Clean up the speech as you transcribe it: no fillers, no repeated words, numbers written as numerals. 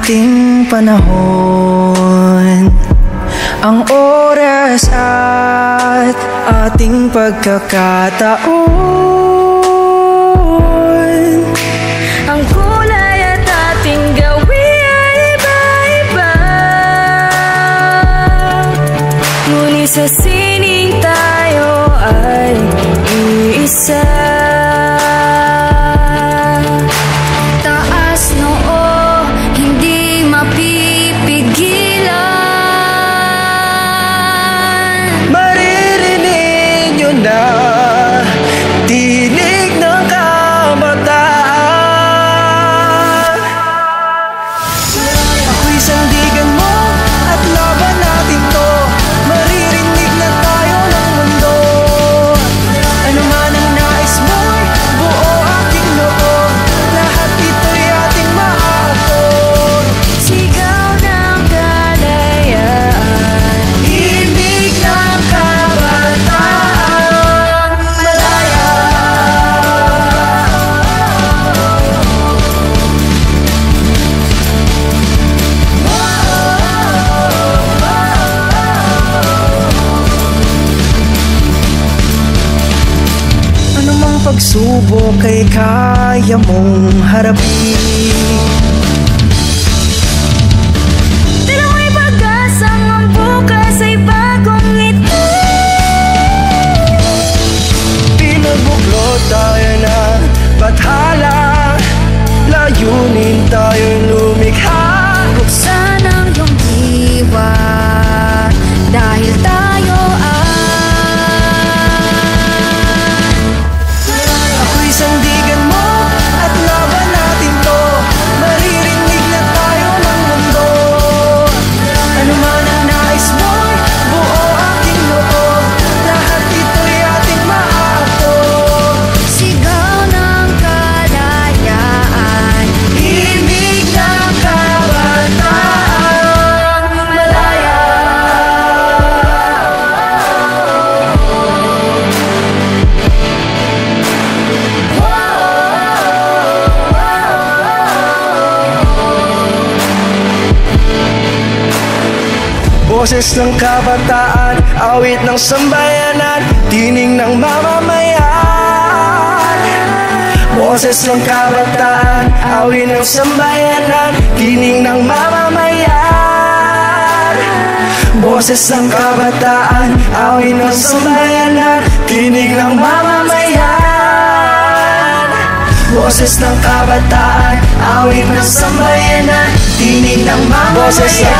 ating panahon, ang oras at ating pagkakataon. Ang kulay at ating gawin ay iba-iba, ngunit sa sining tayo ay iisa. Taas noo, hindi mapipigilan. Maririnig nyo na tinig ng kabataan. Ako'y sandigan mo at laban natin to. Maririnig na tayo ng mundo. Ano man ang nais mo'y buo aking loob. Lahat ito'y ating maabot. Sigaw ng kalayaan, Himig ng kabataang malaya. Anumang pagsubok ay kaya mong harapin. tila may pag-asang ang bukas ay bagong ngiti. Pinagbuklo tayo ng bathala, layunin tayo'y lumikha. Buksan ang iyong diwa, dahil tayo Ako'y sandigan mo at laban natin to. Maririnig na tayo ng mundo. Ano man ang nais mo'y buo aking loob. Lahat ito'y ating maabot. sigaw ng kalayaan, Himig ng kabataang malaya. Boses ng kabataan, awit ng sambayanan, tining ng mamamayan. Boses ng kabataan, awit ng sambayanan, tining ng mamamayan. Boses ng kabataan, awit ng sambayanan, tinig ng mamamayan. Boses ng kabataan, awit ng sambayanan, tinig ng mamamayan. Boses ng